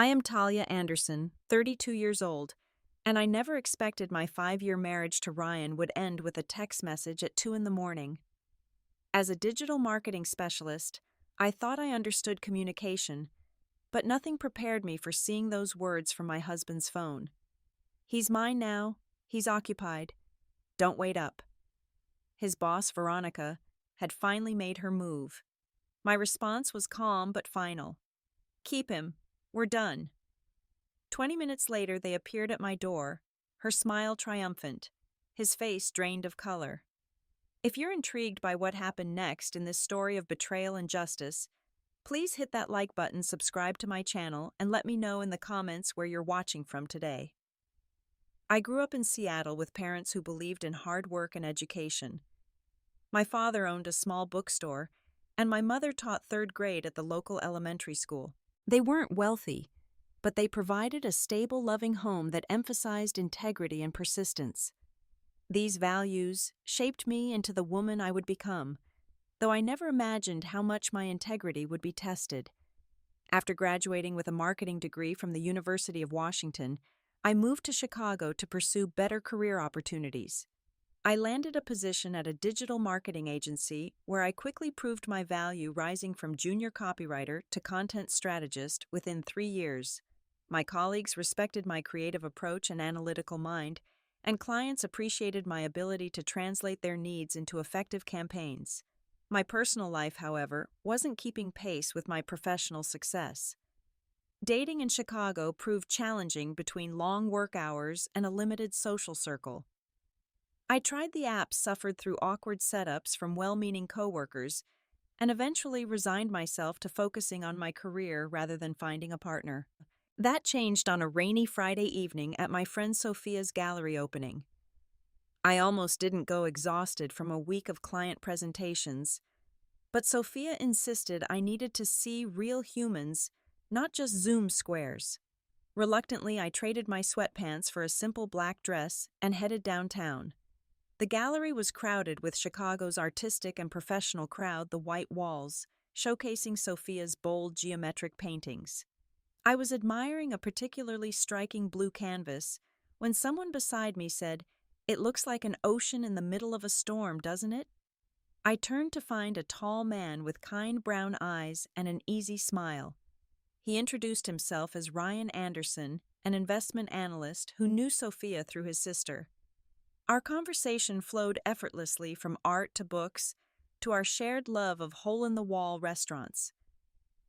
I am Talia Anderson, 32 years old, and I never expected my 5-year marriage to Ryan would end with a text message at 2 in the morning. As a digital marketing specialist, I thought I understood communication, but nothing prepared me for seeing those words from my husband's phone. He's mine now, he's occupied. Don't wait up. His boss, Veronica, had finally made her move. My response was calm but final. Keep him. We're done. 20 minutes later, they appeared at my door, her smile triumphant, his face drained of color. If you're intrigued by what happened next in this story of betrayal and justice, please hit that like button, subscribe to my channel, and let me know in the comments where you're watching from today. I grew up in Seattle with parents who believed in hard work and education. My father owned a small bookstore, and my mother taught 3rd grade at the local elementary school. They weren't wealthy, but they provided a stable, loving home that emphasized integrity and persistence. These values shaped me into the woman I would become, though I never imagined how much my integrity would be tested. After graduating with a marketing degree from the University of Washington, I moved to Chicago to pursue better career opportunities. I landed a position at a digital marketing agency where I quickly proved my value, rising from junior copywriter to content strategist within 3 years. My colleagues respected my creative approach and analytical mind, and clients appreciated my ability to translate their needs into effective campaigns. My personal life, however, wasn't keeping pace with my professional success. Dating in Chicago proved challenging between long work hours and a limited social circle. I tried the app, suffered through awkward setups from well-meaning coworkers, and eventually resigned myself to focusing on my career rather than finding a partner. That changed on a rainy Friday evening at my friend Sophia's gallery opening. I almost didn't go, exhausted from a week of client presentations, but Sophia insisted I needed to see real humans, not just Zoom squares. Reluctantly, I traded my sweatpants for a simple black dress and headed downtown. The gallery was crowded with Chicago's artistic and professional crowd, the white walls showcasing Sophia's bold geometric paintings. I was admiring a particularly striking blue canvas when someone beside me said, "It looks like an ocean in the middle of a storm, doesn't it?" I turned to find a tall man with kind brown eyes and an easy smile. He introduced himself as Ryan Anderson, an investment analyst who knew Sophia through his sister. Our conversation flowed effortlessly from art to books to our shared love of hole-in-the-wall restaurants.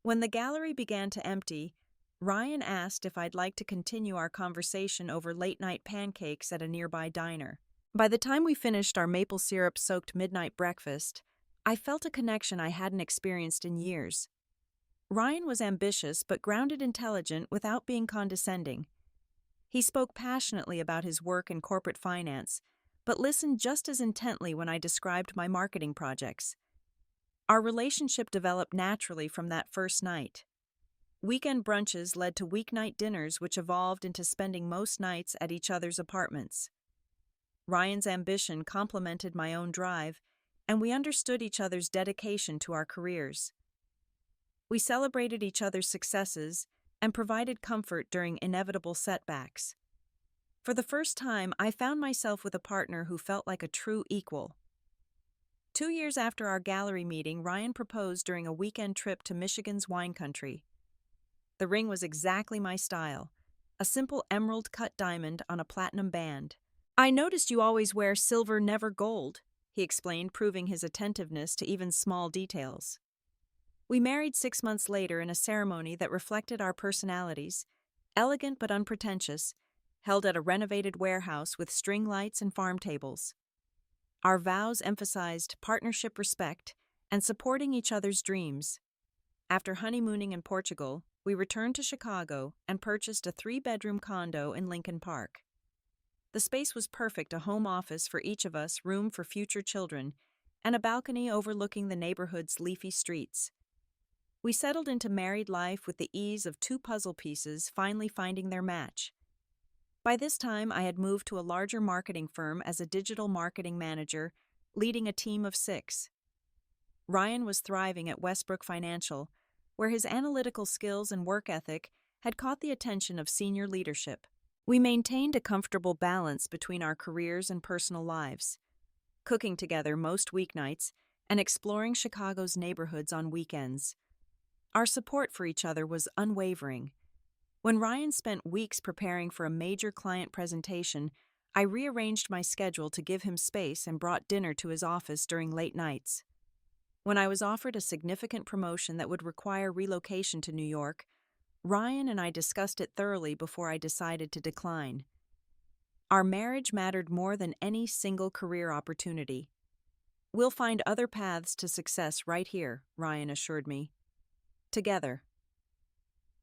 When the gallery began to empty, Ryan asked if I'd like to continue our conversation over late-night pancakes at a nearby diner. By the time we finished our maple syrup-soaked midnight breakfast, I felt a connection I hadn't experienced in years. Ryan was ambitious but grounded, intelligent without being condescending. He spoke passionately about his work in corporate finance, but listened just as intently when I described my marketing projects. Our relationship developed naturally from that first night. Weekend brunches led to weeknight dinners, which evolved into spending most nights at each other's apartments. Ryan's ambition complemented my own drive, and we understood each other's dedication to our careers. We celebrated each other's successes and provided comfort during inevitable setbacks. For the first time, I found myself with a partner who felt like a true equal. 2 years after our gallery meeting, Ryan proposed during a weekend trip to Michigan's wine country. The ring was exactly my style, a simple emerald-cut diamond on a platinum band. "I noticed you always wear silver, never gold," he explained, proving his attentiveness to even small details. We married 6 months later in a ceremony that reflected our personalities, elegant but unpretentious, held at a renovated warehouse with string lights and farm tables. Our vows emphasized partnership, respect, and supporting each other's dreams. After honeymooning in Portugal, we returned to Chicago and purchased a 3-bedroom condo in Lincoln Park. The space was perfect, a home office for each of us, room for future children, and a balcony overlooking the neighborhood's leafy streets. We settled into married life with the ease of 2 puzzle pieces finally finding their match. By this time, I had moved to a larger marketing firm as a digital marketing manager, leading a team of 6. Ryan was thriving at Westbrook Financial, where his analytical skills and work ethic had caught the attention of senior leadership. We maintained a comfortable balance between our careers and personal lives, cooking together most weeknights and exploring Chicago's neighborhoods on weekends. Our support for each other was unwavering. When Ryan spent weeks preparing for a major client presentation, I rearranged my schedule to give him space and brought dinner to his office during late nights. When I was offered a significant promotion that would require relocation to New York, Ryan and I discussed it thoroughly before I decided to decline. Our marriage mattered more than any single career opportunity. "We'll find other paths to success right here," Ryan assured me. Together.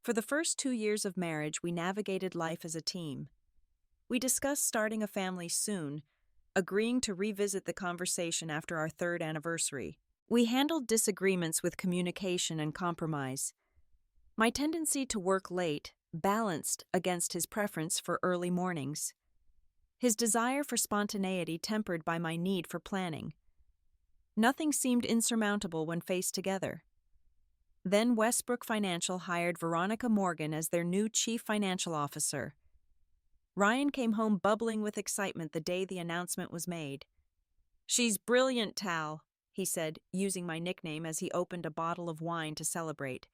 For the first 2 years of marriage, we navigated life as a team. We discussed starting a family soon, agreeing to revisit the conversation after our third anniversary. We handled disagreements with communication and compromise. My tendency to work late balanced against his preference for early mornings. His desire for spontaneity tempered by my need for planning. Nothing seemed insurmountable when faced together. Then Westbrook Financial hired Veronica Morgan as their new chief financial officer. Ryan came home bubbling with excitement the day the announcement was made. "She's brilliant, Tal," he said, using my nickname as he opened a bottle of wine to celebrate.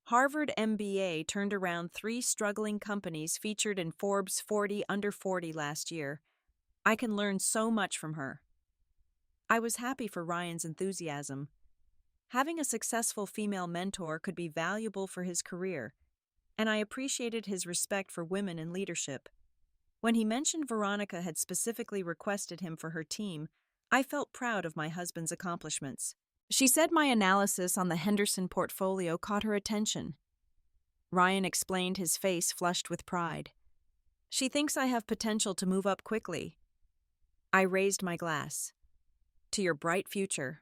Harvard MBA turned around 3 struggling companies featured in Forbes 40 Under 40 last year. I can learn so much from her. I was happy for Ryan's enthusiasm. Having a successful female mentor could be valuable for his career, and I appreciated his respect for women in leadership. When he mentioned Veronica had specifically requested him for her team, I felt proud of my husband's accomplishments. She said my analysis on the Henderson portfolio caught her attention. Ryan explained, his face flushed with pride. "She thinks I have potential to move up quickly." I raised my glass. "To your bright future."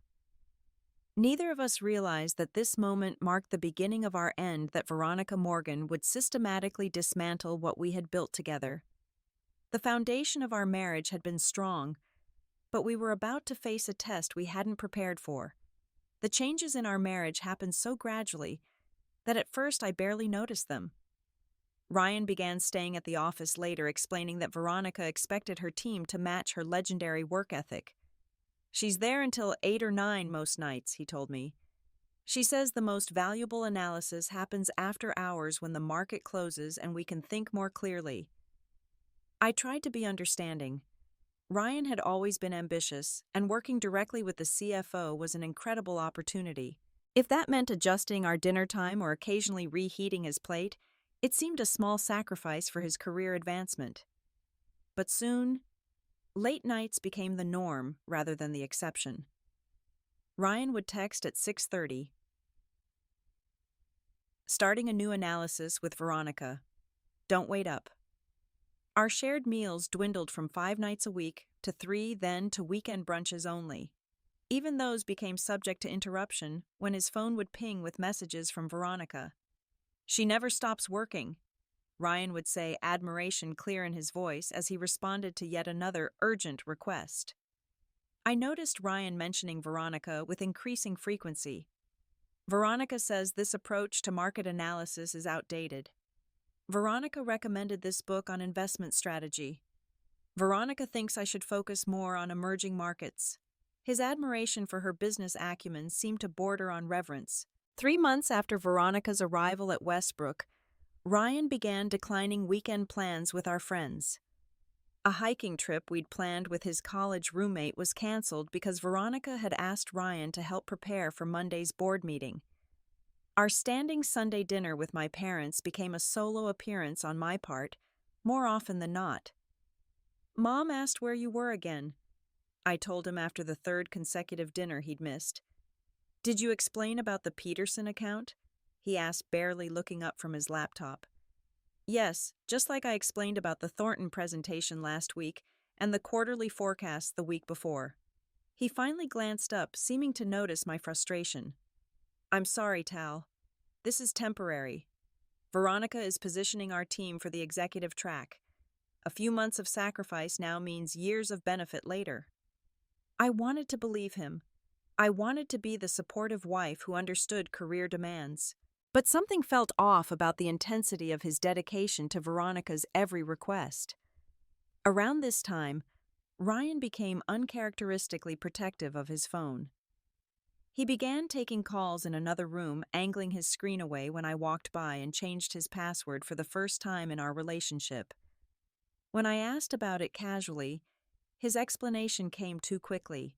Neither of us realized that this moment marked the beginning of our end, that Veronica Morgan would systematically dismantle what we had built together. The foundation of our marriage had been strong, but we were about to face a test we hadn't prepared for. The changes in our marriage happened so gradually that at first I barely noticed them. Ryan began staying at the office later, explaining that Veronica expected her team to match her legendary work ethic. "She's there until 8 or 9 most nights," he told me. "She says the most valuable analysis happens after hours when the market closes and we can think more clearly." I tried to be understanding. Ryan had always been ambitious, and working directly with the CFO was an incredible opportunity. If that meant adjusting our dinner time or occasionally reheating his plate, it seemed a small sacrifice for his career advancement. But soon, late nights became the norm rather than the exception. Ryan would text at 6:30, "Starting a new analysis with Veronica. Don't wait up." Our shared meals dwindled from 5 nights a week to 3, then to weekend brunches only. Even those became subject to interruption when his phone would ping with messages from Veronica. "She never stops working," Ryan would say, admiration clear in his voice as he responded to yet another urgent request. I noticed Ryan mentioning Veronica with increasing frequency. "Veronica says this approach to market analysis is outdated." "Veronica recommended this book on investment strategy." "Veronica thinks I should focus more on emerging markets." His admiration for her business acumen seemed to border on reverence. 3 months after Veronica's arrival at Westbrook, Ryan began declining weekend plans with our friends. A hiking trip we'd planned with his college roommate was canceled because Veronica had asked Ryan to help prepare for Monday's board meeting. Our standing Sunday dinner with my parents became a solo appearance on my part, more often than not. "Mom asked where you were again," I told him after the 3rd consecutive dinner he'd missed. "Did you explain about the Peterson account?" he asked, barely looking up from his laptop. "Yes, just like I explained about the Thornton presentation last week and the quarterly forecast the week before." He finally glanced up, seeming to notice my frustration. "I'm sorry, Tal. This is temporary. Veronica is positioning our team for the executive track. A few months of sacrifice now means years of benefit later." I wanted to believe him. I wanted to be the supportive wife who understood career demands. But something felt off about the intensity of his dedication to Veronica's every request. Around this time, Ryan became uncharacteristically protective of his phone. He began taking calls in another room, angling his screen away when I walked by, and changed his password for the first time in our relationship. When I asked about it casually, his explanation came too quickly.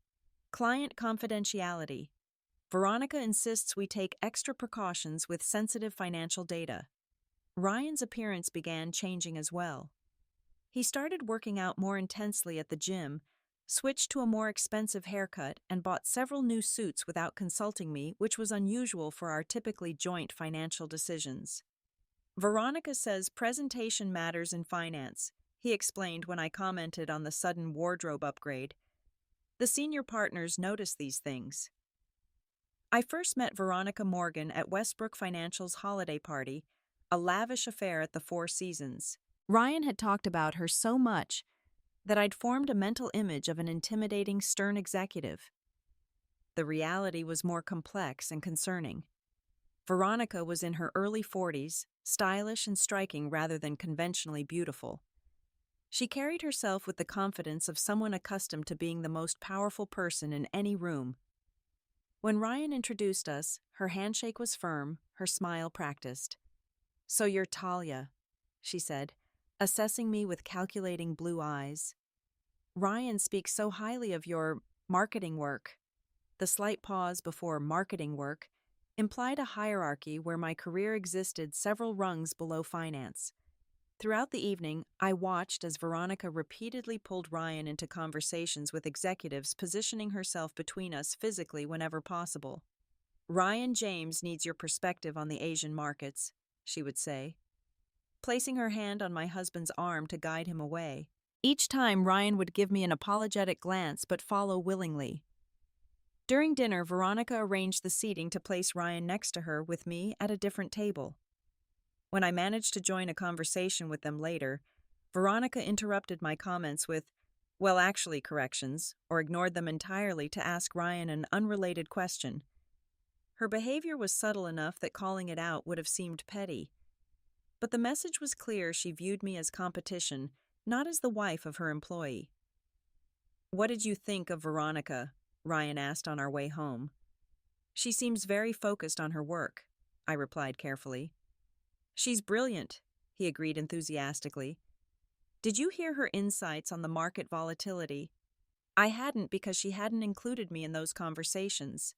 Client confidentiality. Veronica insists we take extra precautions with sensitive financial data. Ryan's appearance began changing as well. He started working out more intensely at the gym, switched to a more expensive haircut, and bought several new suits without consulting me, which was unusual for our typically joint financial decisions. Veronica says presentation matters in finance, he explained when I commented on the sudden wardrobe upgrade. The senior partners notice these things. I first met Veronica Morgan at Westbrook Financial's holiday party, a lavish affair at the Four Seasons. Ryan had talked about her so much that I'd formed a mental image of an intimidating, stern executive. The reality was more complex and concerning. Veronica was in her early 40s, stylish and striking rather than conventionally beautiful. She carried herself with the confidence of someone accustomed to being the most powerful person in any room. When Ryan introduced us, her handshake was firm, her smile practiced. "So you're Talia," she said, assessing me with calculating blue eyes. "Ryan speaks so highly of your marketing work." The slight pause before marketing work implied a hierarchy where my career existed several rungs below finance. Throughout the evening, I watched as Veronica repeatedly pulled Ryan into conversations with executives, positioning herself between us physically whenever possible. "Ryan James needs your perspective on the Asian markets," she would say, placing her hand on my husband's arm to guide him away. Each time, Ryan would give me an apologetic glance but follow willingly. During dinner, Veronica arranged the seating to place Ryan next to her with me at a different table. When I managed to join a conversation with them later, Veronica interrupted my comments with, "Well, actually," corrections, or ignored them entirely to ask Ryan an unrelated question. Her behavior was subtle enough that calling it out would have seemed petty. But the message was clear: she viewed me as competition, not as the wife of her employee. "What did you think of Veronica?" Ryan asked on our way home. "She seems very focused on her work," I replied carefully. "She's brilliant," he agreed enthusiastically. "Did you hear her insights on the market volatility?" I hadn't, because she hadn't included me in those conversations.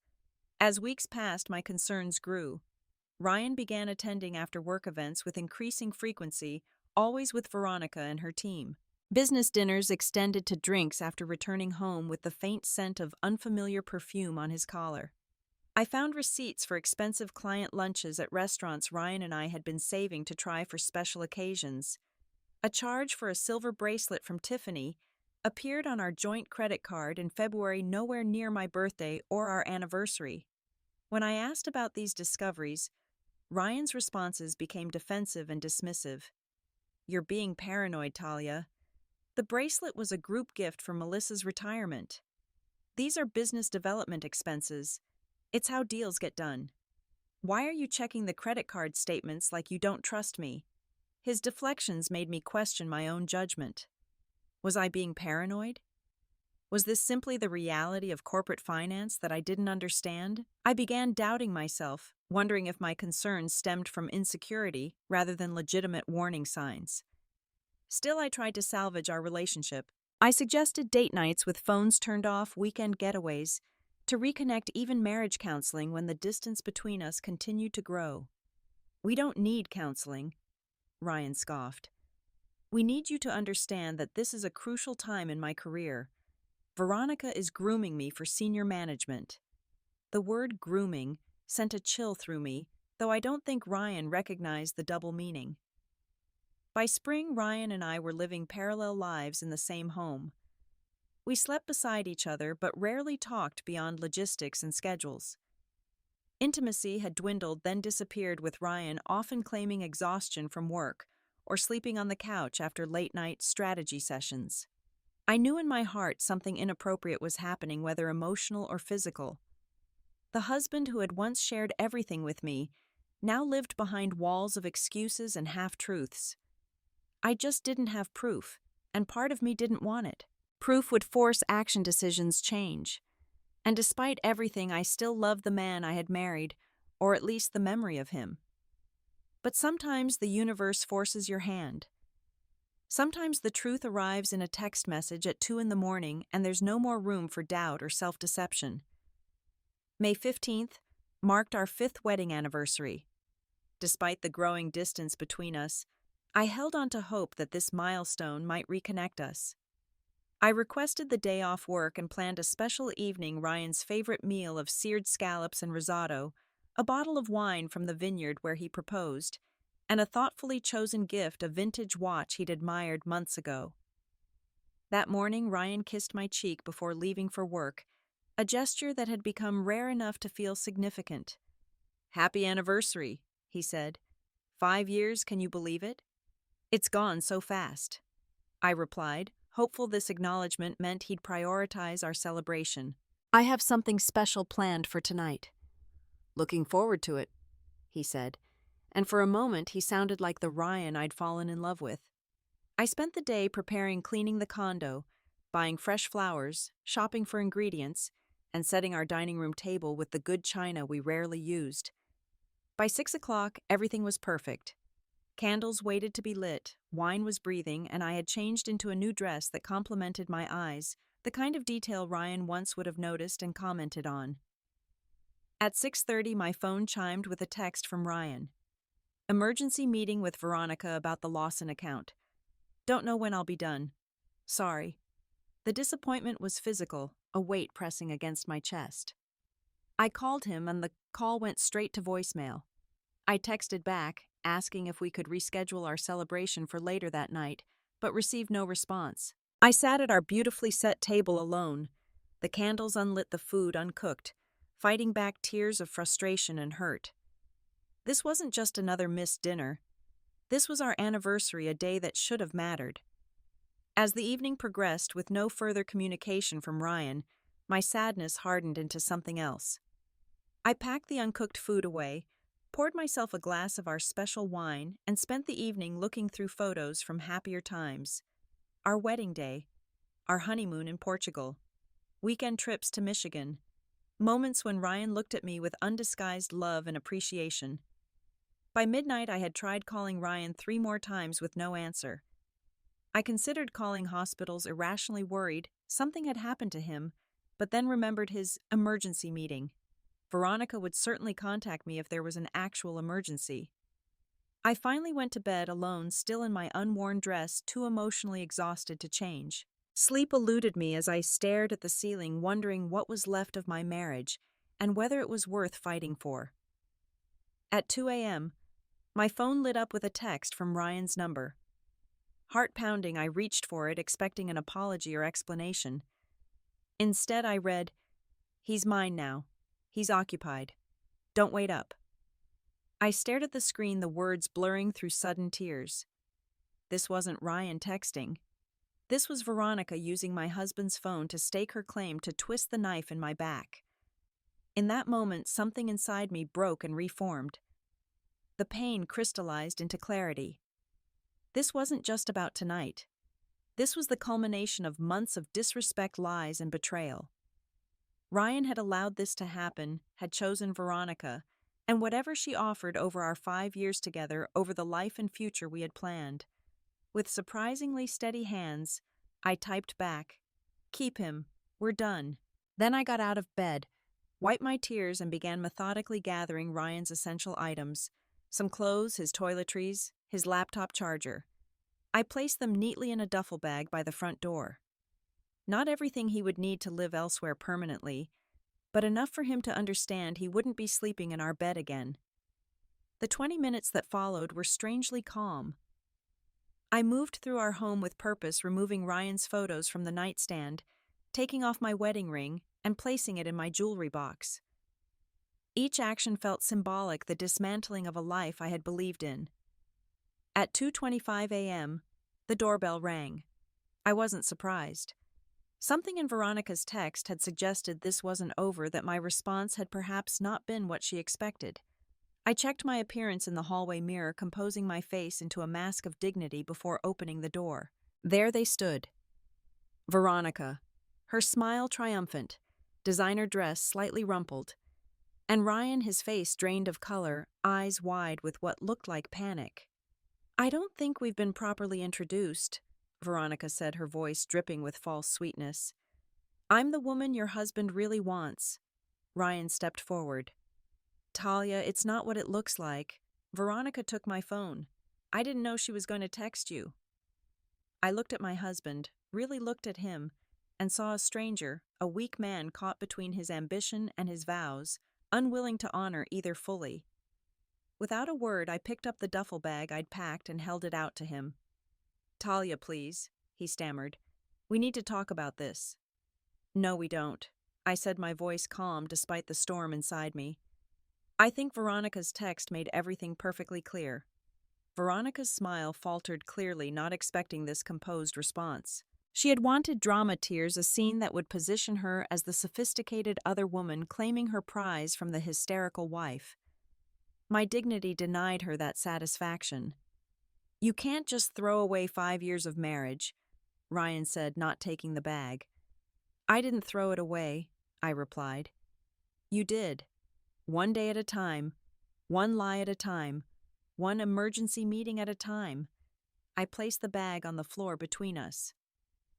As weeks passed, my concerns grew. Ryan began attending after-work events with increasing frequency, always with Veronica and her team. Business dinners extended to drinks after returning home with the faint scent of unfamiliar perfume on his collar. I found receipts for expensive client lunches at restaurants Ryan and I had been saving to try for special occasions. A charge for a silver bracelet from Tiffany appeared on our joint credit card in February, nowhere near my birthday or our anniversary. When I asked about these discoveries, Ryan's responses became defensive and dismissive. "You're being paranoid, Talia. The bracelet was a group gift for Melissa's retirement. These are business development expenses. It's how deals get done. Why are you checking the credit card statements like you don't trust me?" His deflections made me question my own judgment. Was I being paranoid? Was this simply the reality of corporate finance that I didn't understand? I began doubting myself, wondering if my concerns stemmed from insecurity rather than legitimate warning signs. Still, I tried to salvage our relationship. I suggested date nights with phones turned off, weekend getaways, to reconnect, even marriage counseling when the distance between us continued to grow. "We don't need counseling," Ryan scoffed. "We need you to understand that this is a crucial time in my career. Veronica is grooming me for senior management." The word grooming sent a chill through me, though I don't think Ryan recognized the double meaning. By spring, Ryan and I were living parallel lives in the same home. We slept beside each other but rarely talked beyond logistics and schedules. Intimacy had dwindled, then disappeared, with Ryan often claiming exhaustion from work or sleeping on the couch after late-night strategy sessions. I knew in my heart something inappropriate was happening, whether emotional or physical. The husband who had once shared everything with me now lived behind walls of excuses and half-truths. I just didn't have proof, and part of me didn't want it. Proof would force action decisions change. And despite everything, I still loved the man I had married, or at least the memory of him. But sometimes the universe forces your hand. Sometimes the truth arrives in a text message at 2 in the morning and there's no more room for doubt or self-deception. May 15th marked our 5th wedding anniversary. Despite the growing distance between us, I held on to hope that this milestone might reconnect us. I requested the day off work and planned a special evening, Ryan's favorite meal of seared scallops and risotto, a bottle of wine from the vineyard where he proposed, and a thoughtfully chosen gift, a vintage watch he'd admired months ago. That morning, Ryan kissed my cheek before leaving for work, a gesture that had become rare enough to feel significant. "Happy anniversary," he said. "5 years, can you believe it?" "It's gone so fast," I replied, hopeful this acknowledgement meant he'd prioritize our celebration. "I have something special planned for tonight." "Looking forward to it," he said, and for a moment he sounded like the Ryan I'd fallen in love with. I spent the day cleaning the condo, buying fresh flowers, shopping for ingredients, and setting our dining room table with the good china we rarely used. By 6 o'clock, everything was perfect. Candles waited to be lit, wine was breathing, and I had changed into a new dress that complemented my eyes, the kind of detail Ryan once would have noticed and commented on. At 6:30, my phone chimed with a text from Ryan. "Emergency meeting with Veronica about the Lawson account. Don't know when I'll be done. Sorry." The disappointment was physical, a weight pressing against my chest. I called him and the call went straight to voicemail. I texted back, asking if we could reschedule our celebration for later that night, but received no response. I sat at our beautifully set table alone. The candles unlit, the food uncooked, fighting back tears of frustration and hurt. This wasn't just another missed dinner. This was our anniversary, a day that should have mattered. As the evening progressed with no further communication from Ryan, my sadness hardened into something else. I packed the uncooked food away, poured myself a glass of our special wine, and spent the evening looking through photos from happier times. Our wedding day, our honeymoon in Portugal, weekend trips to Michigan, moments when Ryan looked at me with undisguised love and appreciation. By midnight, I had tried calling Ryan 3 more times with no answer. I considered calling hospitals, irrationally worried something had happened to him, but then remembered his emergency meeting. Veronica would certainly contact me if there was an actual emergency. I finally went to bed alone, still in my unworn dress, too emotionally exhausted to change. Sleep eluded me as I stared at the ceiling, wondering what was left of my marriage and whether it was worth fighting for. At 2 a.m., my phone lit up with a text from Ryan's number. Heart pounding, I reached for it, expecting an apology or explanation. Instead, I read, "He's mine now. He's occupied. Don't wait up." I stared at the screen, the words blurring through sudden tears. This wasn't Ryan texting. This was Veronica using my husband's phone to stake her claim, to twist the knife in my back. In that moment, something inside me broke and reformed. The pain crystallized into clarity. This wasn't just about tonight. This was the culmination of months of disrespect, lies, and betrayal. Ryan had allowed this to happen, had chosen Veronica, and whatever she offered over our 5 years together, over the life and future we had planned. With surprisingly steady hands, I typed back, "Keep him. We're done." Then I got out of bed, wiped my tears, and began methodically gathering Ryan's essential items. Some clothes, his toiletries, his laptop charger. I placed them neatly in a duffel bag by the front door. Not everything he would need to live elsewhere permanently, but enough for him to understand he wouldn't be sleeping in our bed again. The 20 minutes that followed were strangely calm. I moved through our home with purpose, removing Ryan's photos from the nightstand, taking off my wedding ring, and placing it in my jewelry box. Each action felt symbolic, the dismantling of a life I had believed in. At 2:25 a.m., the doorbell rang. I wasn't surprised. Something in Veronica's text had suggested this wasn't over, that my response had perhaps not been what she expected. I checked my appearance in the hallway mirror, composing my face into a mask of dignity before opening the door. There they stood. Veronica, her smile triumphant, designer dress slightly rumpled, and Ryan, his face drained of color, eyes wide with what looked like panic. "I don't think we've been properly introduced," Veronica said, her voice dripping with false sweetness. "I'm the woman your husband really wants." Ryan stepped forward. "Talia, it's not what it looks like. Veronica took my phone. I didn't know she was going to text you." I looked at my husband, really looked at him, and saw a stranger, a weak man caught between his ambition and his vows, unwilling to honor either fully. Without a word, I picked up the duffel bag I'd packed and held it out to him. "Talia, please," he stammered. "We need to talk about this." "No, we don't," I said, my voice calm despite the storm inside me. "I think Veronica's text made everything perfectly clear." Veronica's smile faltered clearly, not expecting this composed response. She had wanted drama tears, a scene that would position her as the sophisticated other woman claiming her prize from the hysterical wife. My dignity denied her that satisfaction. "You can't just throw away 5 years of marriage," Ryan said, not taking the bag. "I didn't throw it away," I replied. "You did. One day at a time, one lie at a time, one emergency meeting at a time." I placed the bag on the floor between us.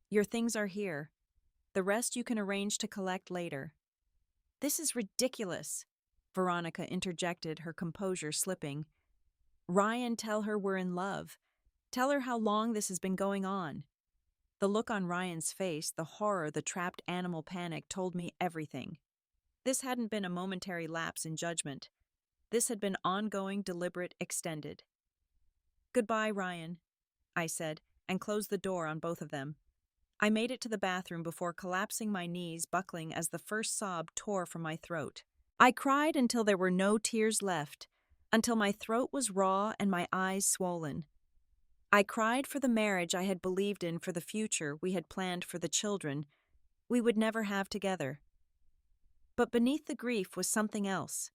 "Your things are here. The rest you can arrange to collect later." "This is ridiculous," Veronica interjected, her composure slipping. "Ryan, tell her we're in love. Tell her how long this has been going on." The look on Ryan's face, the horror, the trapped animal panic told me everything. This hadn't been a momentary lapse in judgment. This had been ongoing, deliberate, extended. "Goodbye, Ryan," I said, and closed the door on both of them. I made it to the bathroom before collapsing, my knees buckling as the first sob tore from my throat. I cried until there were no tears left, until my throat was raw and my eyes swollen. I cried for the marriage I had believed in, for the future we had planned, for the children we would never have together. But beneath the grief was something else,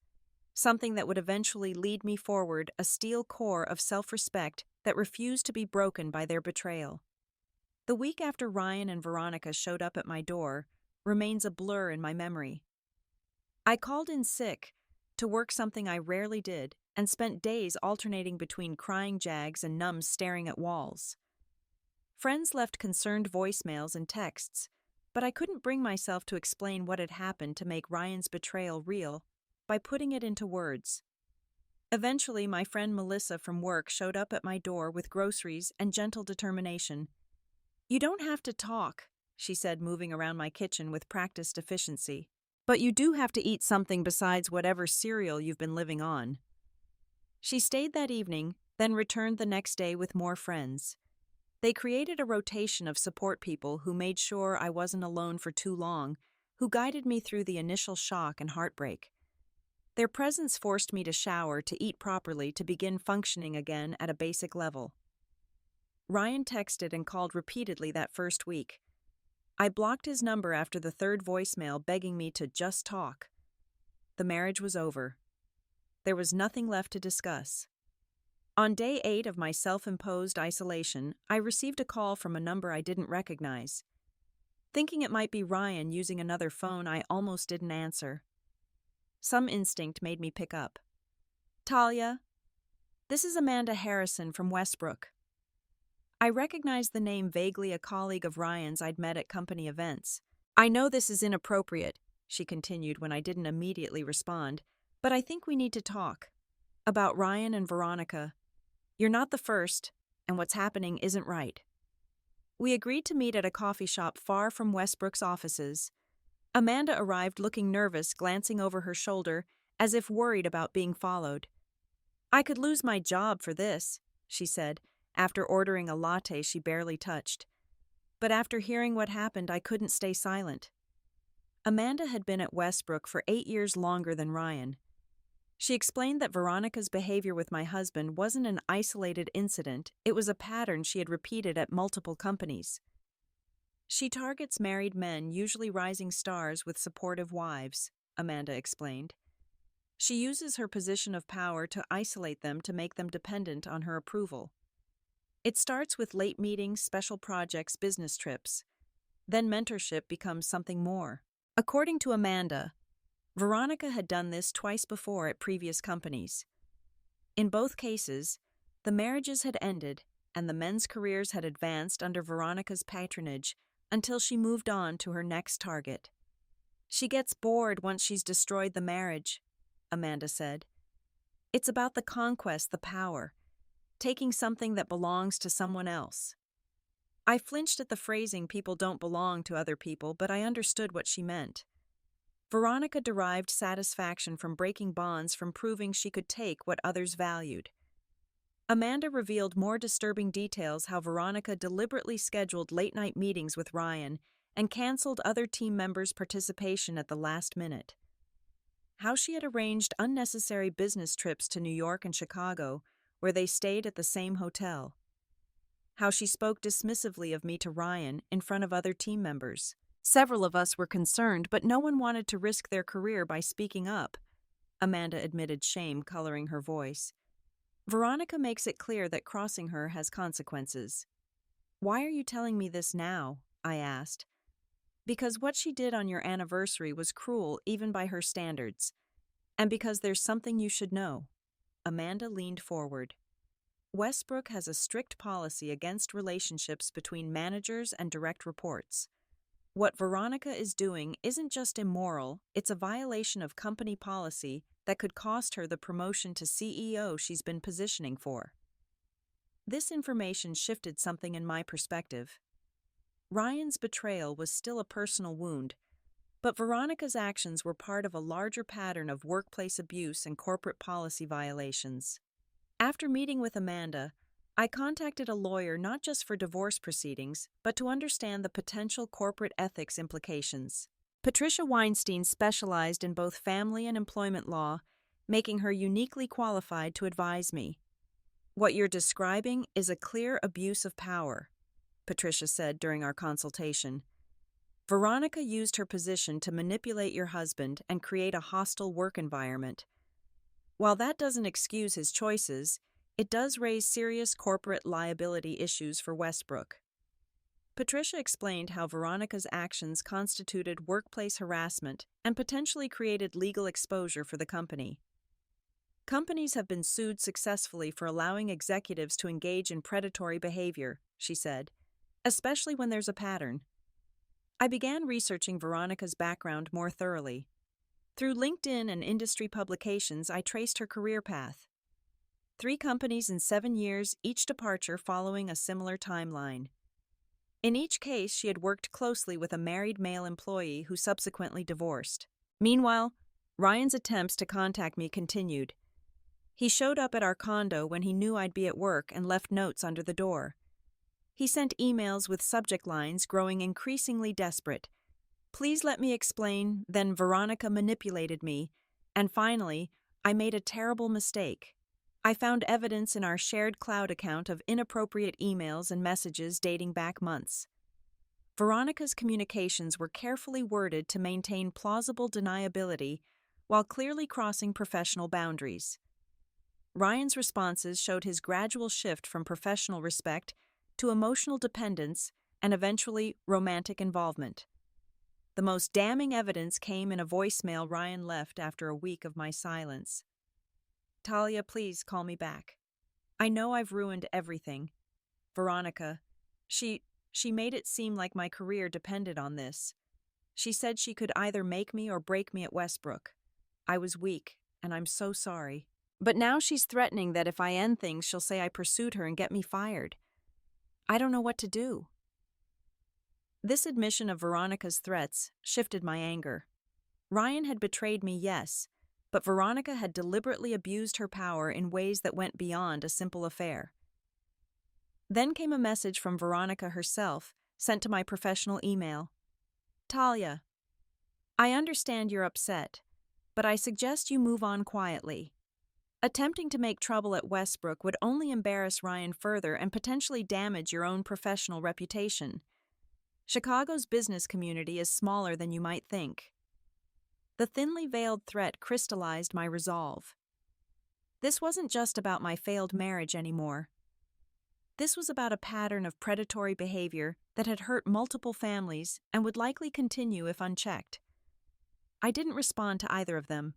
something that would eventually lead me forward, a steel core of self-respect that refused to be broken by their betrayal. The week after Ryan and Veronica showed up at my door remains a blur in my memory. I called in sick to work, something I rarely did, and spent days alternating between crying jags and numb staring at walls. Friends left concerned voicemails and texts, but I couldn't bring myself to explain what had happened to make Ryan's betrayal real by putting it into words. Eventually, my friend Melissa from work showed up at my door with groceries and gentle determination. "You don't have to talk," she said, moving around my kitchen with practiced efficiency. "But you do have to eat something besides whatever cereal you've been living on." She stayed that evening, then returned the next day with more friends. They created a rotation of support people who made sure I wasn't alone for too long, who guided me through the initial shock and heartbreak. Their presence forced me to shower, to eat properly, to begin functioning again at a basic level. Ryan texted and called repeatedly that first week. I blocked his number after the third voicemail, begging me to just talk. The marriage was over. There was nothing left to discuss. On day 8 of my self-imposed isolation, I received a call from a number I didn't recognize. Thinking it might be Ryan using another phone, I almost didn't answer. Some instinct made me pick up. "Talia, this is Amanda Harrison from Westbrook." I recognized the name vaguely, a colleague of Ryan's I'd met at company events. "I know this is inappropriate," she continued when I didn't immediately respond, "but I think we need to talk. About Ryan and Veronica. You're not the first, and what's happening isn't right." We agreed to meet at a coffee shop far from Westbrook's offices. Amanda arrived looking nervous, glancing over her shoulder, as if worried about being followed. "I could lose my job for this," she said, after ordering a latte she barely touched. But after hearing what happened, I couldn't stay silent. Amanda had been at Westbrook for 8 years longer than Ryan. She explained that Veronica's behavior with my husband wasn't an isolated incident, it was a pattern she had repeated at multiple companies. "She targets married men, usually rising stars with supportive wives," Amanda explained. She uses her position of power to isolate them to make them dependent on her approval. It starts with late meetings, special projects, business trips. Then mentorship becomes something more. According to Amanda, Veronica had done this twice before at previous companies. In both cases, the marriages had ended and the men's careers had advanced under Veronica's patronage until she moved on to her next target. She gets bored once she's destroyed the marriage, Amanda said. It's about the conquest, the power, taking something that belongs to someone else. I flinched at the phrasing "people don't belong to other people," but I understood what she meant. Veronica derived satisfaction from breaking bonds, from proving she could take what others valued. Amanda revealed more disturbing details: how Veronica deliberately scheduled late-night meetings with Ryan and canceled other team members' participation at the last minute. How she had arranged unnecessary business trips to New York and Chicago, where they stayed at the same hotel. How she spoke dismissively of me to Ryan in front of other team members. Several of us were concerned, but no one wanted to risk their career by speaking up, Amanda admitted, shame coloring her voice. Veronica makes it clear that crossing her has consequences. Why are you telling me this now? I asked. Because what she did on your anniversary was cruel even by her standards. And because there's something you should know. Amanda leaned forward. Westbrook has a strict policy against relationships between managers and direct reports. What Veronica is doing isn't just immoral, it's a violation of company policy that could cost her the promotion to CEO she's been positioning for. This information shifted something in my perspective. Ryan's betrayal was still a personal wound, but Veronica's actions were part of a larger pattern of workplace abuse and corporate policy violations. After meeting with Amanda, I contacted a lawyer not just for divorce proceedings, but to understand the potential corporate ethics implications. Patricia Weinstein specialized in both family and employment law, making her uniquely qualified to advise me. What you're describing is a clear abuse of power, Patricia said during our consultation. Veronica used her position to manipulate your husband and create a hostile work environment. While that doesn't excuse his choices, it does raise serious corporate liability issues for Westbrook. Patricia explained how Veronica's actions constituted workplace harassment and potentially created legal exposure for the company. Companies have been sued successfully for allowing executives to engage in predatory behavior, she said, especially when there's a pattern. I began researching Veronica's background more thoroughly. Through LinkedIn and industry publications, I traced her career path. 3 companies in 7 years, each departure following a similar timeline. In each case, she had worked closely with a married male employee who subsequently divorced. Meanwhile, Ryan's attempts to contact me continued. He showed up at our condo when he knew I'd be at work and left notes under the door. He sent emails with subject lines growing increasingly desperate. Please let me explain. Then Veronica manipulated me, and finally, I made a terrible mistake. I found evidence in our shared cloud account of inappropriate emails and messages dating back months. Veronica's communications were carefully worded to maintain plausible deniability while clearly crossing professional boundaries. Ryan's responses showed his gradual shift from professional respect to emotional dependence and eventually romantic involvement. The most damning evidence came in a voicemail Ryan left after a week of my silence. Talia, please call me back. I know I've ruined everything. Veronica, she made it seem like my career depended on this. She said she could either make me or break me at Westbrook. I was weak, and I'm so sorry. But now she's threatening that if I end things, she'll say I pursued her and get me fired. I don't know what to do. This admission of Veronica's threats shifted my anger. Ryan had betrayed me, yes, but Veronica had deliberately abused her power in ways that went beyond a simple affair. Then came a message from Veronica herself, sent to my professional email. Talia, I understand you're upset, but I suggest you move on quietly. Attempting to make trouble at Westbrook would only embarrass Ryan further and potentially damage your own professional reputation. Chicago's business community is smaller than you might think. The thinly veiled threat crystallized my resolve. This wasn't just about my failed marriage anymore. This was about a pattern of predatory behavior that had hurt multiple families and would likely continue if unchecked. I didn't respond to either of them.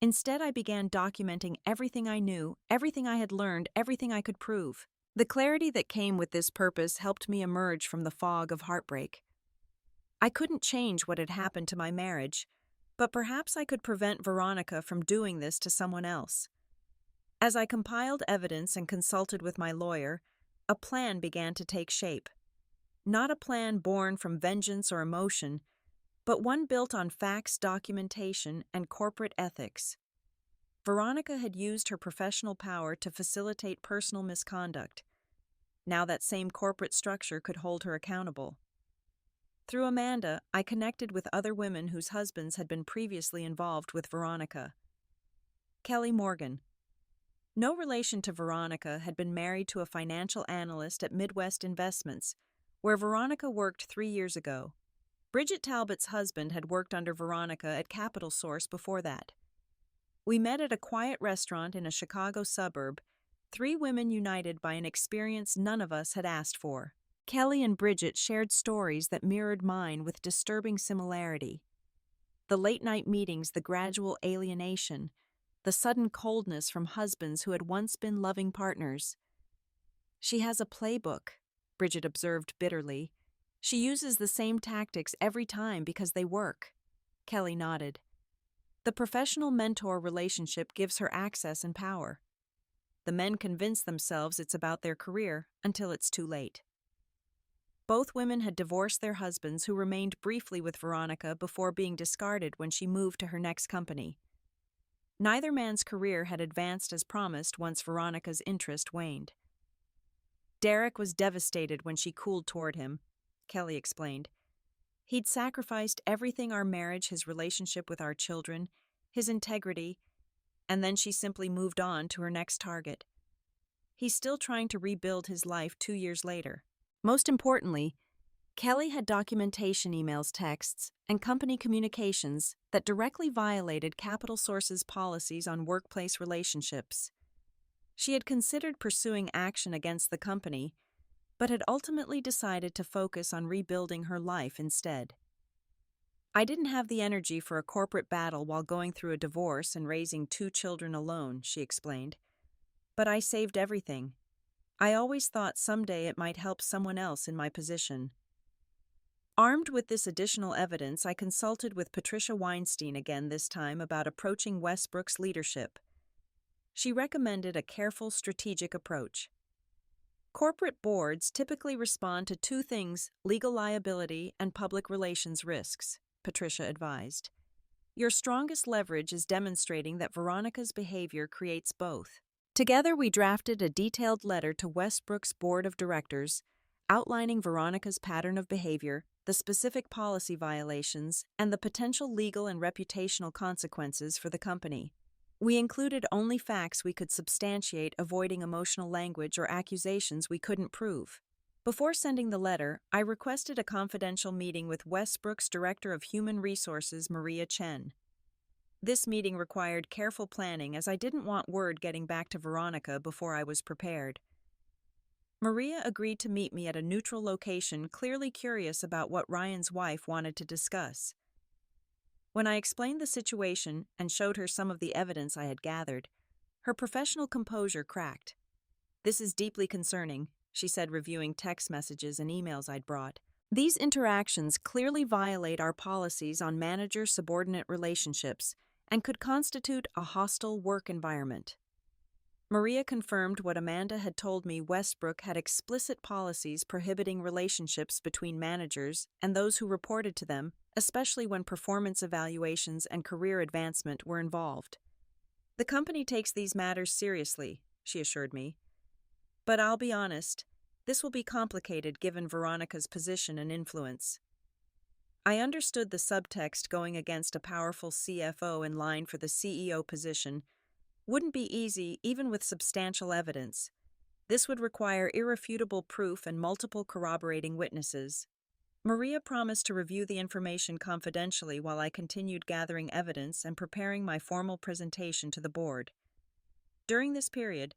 Instead, I began documenting everything I knew, everything I had learned, everything I could prove. The clarity that came with this purpose helped me emerge from the fog of heartbreak. I couldn't change what had happened to my marriage, but perhaps I could prevent Veronica from doing this to someone else. As I compiled evidence and consulted with my lawyer, a plan began to take shape. Not a plan born from vengeance or emotion, but one built on facts, documentation, and corporate ethics. Veronica had used her professional power to facilitate personal misconduct. Now that same corporate structure could hold her accountable. Through Amanda, I connected with other women whose husbands had been previously involved with Veronica. Kelly Morgan. No relation to Veronica, had been married to a financial analyst at Midwest Investments, where Veronica worked 3 years ago. Bridget Talbot's husband had worked under Veronica at Capital Source before that. We met at a quiet restaurant in a Chicago suburb, 3 women united by an experience none of us had asked for. Kelly and Bridget shared stories that mirrored mine with disturbing similarity. The late-night meetings, the gradual alienation, the sudden coldness from husbands who had once been loving partners. "She has a playbook," Bridget observed bitterly. "She uses the same tactics every time because they work." Kelly nodded. "The professional mentor relationship gives her access and power. The men convince themselves it's about their career until it's too late." Both women had divorced their husbands, who remained briefly with Veronica before being discarded when she moved to her next company. Neither man's career had advanced as promised once Veronica's interest waned. "Derek was devastated when she cooled toward him," Kelly explained. "He'd sacrificed everything: our marriage, his relationship with our children, his integrity, and then she simply moved on to her next target. He's still trying to rebuild his life 2 years later." Most importantly, Kelly had documentation, emails, texts, and company communications that directly violated Capital Source's policies on workplace relationships. She had considered pursuing action against the company, but had ultimately decided to focus on rebuilding her life instead. "I didn't have the energy for a corporate battle while going through a divorce and raising 2 children alone," she explained. "But I saved everything. I always thought someday it might help someone else in my position." Armed with this additional evidence, I consulted with Patricia Weinstein again, this time about approaching Westbrook's leadership. She recommended a careful, strategic approach. "Corporate boards typically respond to 2 things: legal liability and public relations risks," Patricia advised. "Your strongest leverage is demonstrating that Veronica's behavior creates both." Together, we drafted a detailed letter to Westbrook's board of directors, outlining Veronica's pattern of behavior, the specific policy violations, and the potential legal and reputational consequences for the company. We included only facts we could substantiate, avoiding emotional language or accusations we couldn't prove. Before sending the letter, I requested a confidential meeting with Westbrook's Director of Human Resources, Maria Chen. This meeting required careful planning, as I didn't want word getting back to Veronica before I was prepared. Maria agreed to meet me at a neutral location, clearly curious about what Ryan's wife wanted to discuss. When I explained the situation and showed her some of the evidence I had gathered, her professional composure cracked. "This is deeply concerning," she said, reviewing text messages and emails I'd brought. "These interactions clearly violate our policies on manager-subordinate relationships and could constitute a hostile work environment." Maria confirmed what Amanda had told me: Westbrook had explicit policies prohibiting relationships between managers and those who reported to them, especially when performance evaluations and career advancement were involved. "The company takes these matters seriously," she assured me. "But I'll be honest, this will be complicated given Veronica's position and influence." I understood the subtext: going against a powerful CFO in line for the CEO position wouldn't be easy, even with substantial evidence. This would require irrefutable proof and multiple corroborating witnesses. Maria promised to review the information confidentially while I continued gathering evidence and preparing my formal presentation to the board. During this period,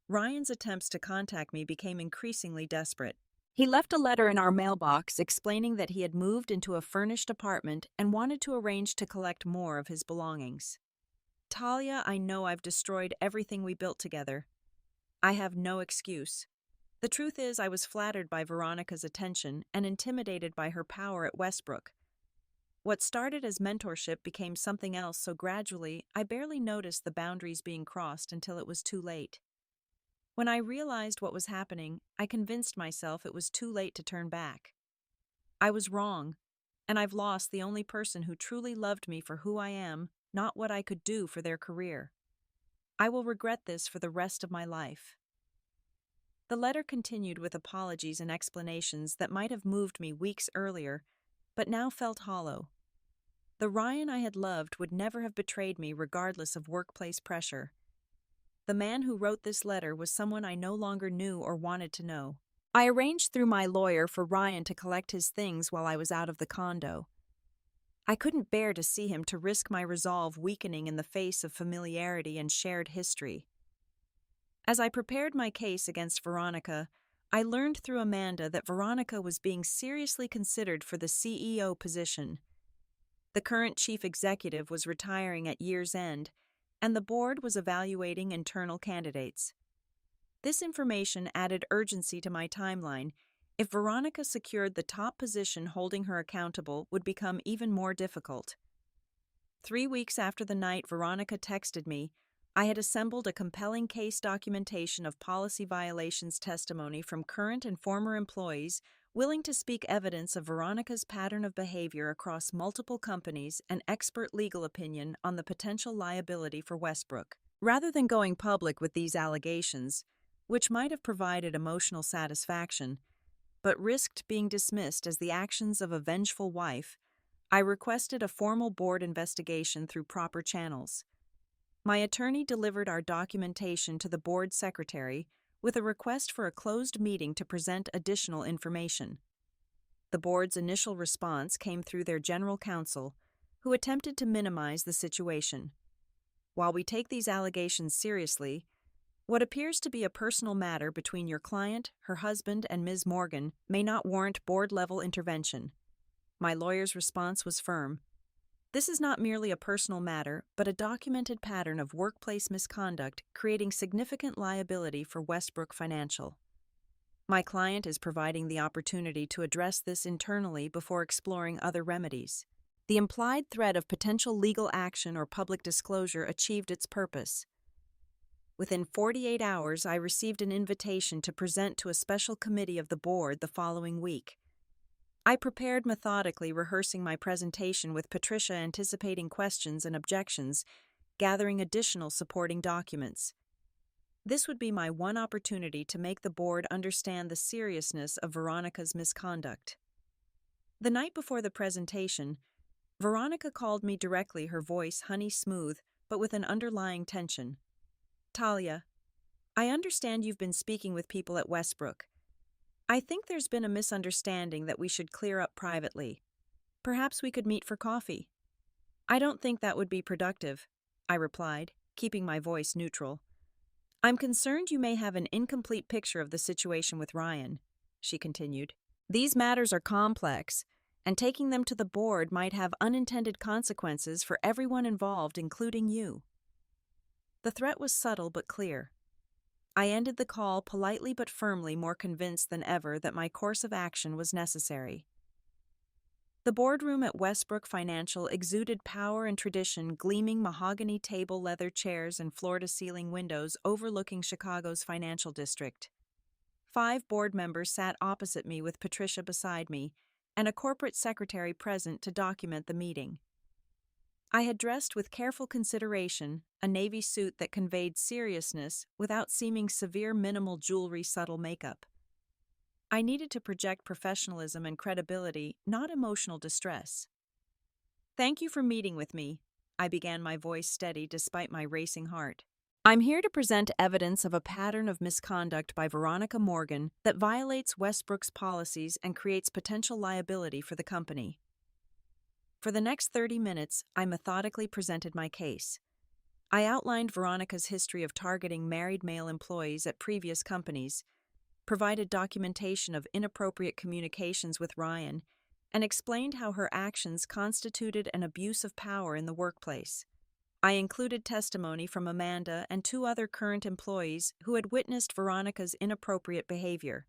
Ryan's attempts to contact me became increasingly desperate. He left a letter in our mailbox explaining that he had moved into a furnished apartment and wanted to arrange to collect more of his belongings. Talia, I know I've destroyed everything we built together. I have no excuse. The truth is, I was flattered by Veronica's attention and intimidated by her power at Westbrook. What started as mentorship became something else so gradually I barely noticed the boundaries being crossed until it was too late. When I realized what was happening, I convinced myself it was too late to turn back. I was wrong, and I've lost the only person who truly loved me for who I am, not what I could do for their career. I will regret this for the rest of my life. The letter continued with apologies and explanations that might have moved me weeks earlier, but now felt hollow. The Ryan I had loved would never have betrayed me regardless of workplace pressure. The man who wrote this letter was someone I no longer knew or wanted to know. I arranged through my lawyer for Ryan to collect his things while I was out of the condo. I couldn't bear to see him to risk my resolve weakening in the face of familiarity and shared history. As I prepared my case against Veronica, I learned through Amanda that Veronica was being seriously considered for the CEO position. The current chief executive was retiring at year's end, and the board was evaluating internal candidates. This information added urgency to my timeline. If Veronica secured the top position, holding her accountable would become even more difficult. 3 weeks after the night Veronica texted me, I had assembled a compelling case documentation of policy violations testimony from current and former employees willing to speak evidence of Veronica's pattern of behavior across multiple companies and expert legal opinion on the potential liability for Westbrook. Rather than going public with these allegations, which might have provided emotional satisfaction, but risked being dismissed as the actions of a vengeful wife, I requested a formal board investigation through proper channels. My attorney delivered our documentation to the board secretary with a request for a closed meeting to present additional information. The board's initial response came through their general counsel, who attempted to minimize the situation. While we take these allegations seriously, what appears to be a personal matter between your client, her husband, and Ms. Morgan may not warrant board-level intervention. My lawyer's response was firm. This is not merely a personal matter, but a documented pattern of workplace misconduct creating significant liability for Westbrook Financial. My client is providing the opportunity to address this internally before exploring other remedies. The implied threat of potential legal action or public disclosure achieved its purpose. Within 48 hours, I received an invitation to present to a special committee of the board the following week. I prepared methodically, rehearsing my presentation with Patricia anticipating questions and objections, gathering additional supporting documents. This would be my one opportunity to make the board understand the seriousness of Veronica's misconduct. The night before the presentation, Veronica called me directly, her voice honey smooth, but with an underlying tension. Talia, I understand you've been speaking with people at Westbrook. I think there's been a misunderstanding that we should clear up privately. Perhaps we could meet for coffee. I don't think that would be productive, I replied, keeping my voice neutral. I'm concerned you may have an incomplete picture of the situation with Ryan, she continued. These matters are complex, and taking them to the board might have unintended consequences for everyone involved, including you. The threat was subtle but clear. I ended the call politely but firmly, more convinced than ever that my course of action was necessary. The boardroom at Westbrook Financial exuded power and tradition, gleaming mahogany table leather chairs and floor-to-ceiling windows overlooking Chicago's financial district. 5 board members sat opposite me with Patricia beside me, and a corporate secretary present to document the meeting. I had dressed with careful consideration, a navy suit that conveyed seriousness without seeming severe, minimal jewelry, subtle makeup. I needed to project professionalism and credibility, not emotional distress. Thank you for meeting with me, I began, my voice steady despite my racing heart. I'm here to present evidence of a pattern of misconduct by Veronica Morgan that violates Westbrook's policies and creates potential liability for the company. For the next 30 minutes, I methodically presented my case. I outlined Veronica's history of targeting married male employees at previous companies, provided documentation of inappropriate communications with Ryan, and explained how her actions constituted an abuse of power in the workplace. I included testimony from Amanda and 2 other current employees who had witnessed Veronica's inappropriate behavior.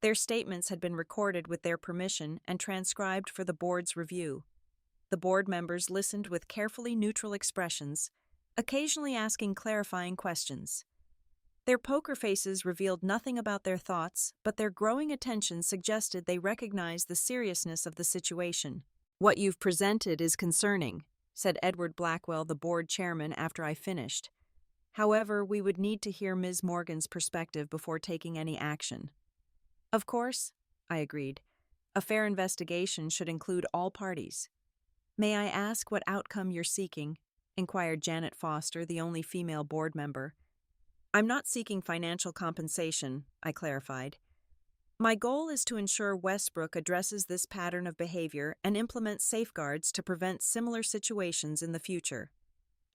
Their statements had been recorded with their permission and transcribed for the board's review. The board members listened with carefully neutral expressions, occasionally asking clarifying questions. Their poker faces revealed nothing about their thoughts, but their growing attention suggested they recognized the seriousness of the situation. "What you've presented is concerning," said Edward Blackwell, the board chairman, after I finished. "However, we would need to hear Ms. Morgan's perspective before taking any action." "Of course," I agreed. "A fair investigation should include all parties." "May I ask what outcome you're seeking?" inquired Janet Foster, the only female board member. "I'm not seeking financial compensation," I clarified. "My goal is to ensure Westbrook addresses this pattern of behavior and implements safeguards to prevent similar situations in the future."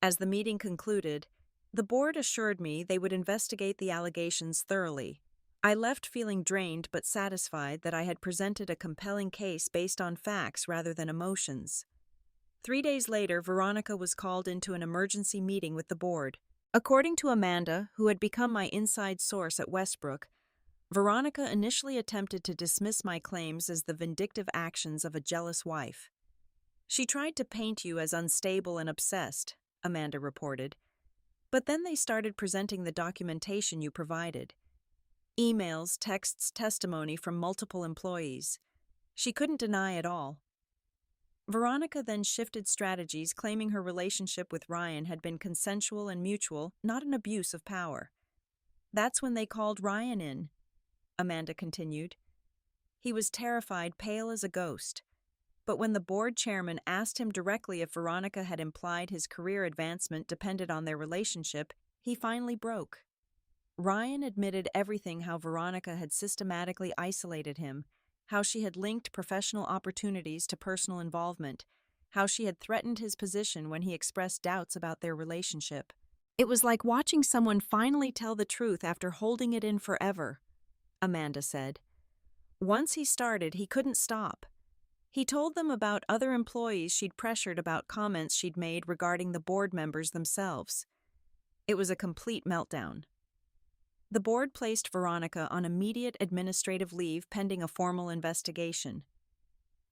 As the meeting concluded, the board assured me they would investigate the allegations thoroughly. I left feeling drained but satisfied that I had presented a compelling case based on facts rather than emotions. 3 days later, Veronica was called into an emergency meeting with the board. According to Amanda, who had become my inside source at Westbrook, Veronica initially attempted to dismiss my claims as the vindictive actions of a jealous wife. "She tried to paint you as unstable and obsessed," Amanda reported. "But then they started presenting the documentation you provided. Emails, texts, testimony from multiple employees. She couldn't deny it all." Veronica then shifted strategies, claiming her relationship with Ryan had been consensual and mutual, not an abuse of power. "That's when they called Ryan in," Amanda continued. "He was terrified, pale as a ghost. But when the board chairman asked him directly if Veronica had implied his career advancement depended on their relationship, he finally broke. Ryan admitted everything: how Veronica had systematically isolated him, how she had linked professional opportunities to personal involvement, how she had threatened his position when he expressed doubts about their relationship. "It was like watching someone finally tell the truth after holding it in forever," Amanda said. "Once he started, he couldn't stop. He told them about other employees she'd pressured about comments she'd made regarding the board members themselves. It was a complete meltdown." The board placed Veronica on immediate administrative leave pending a formal investigation.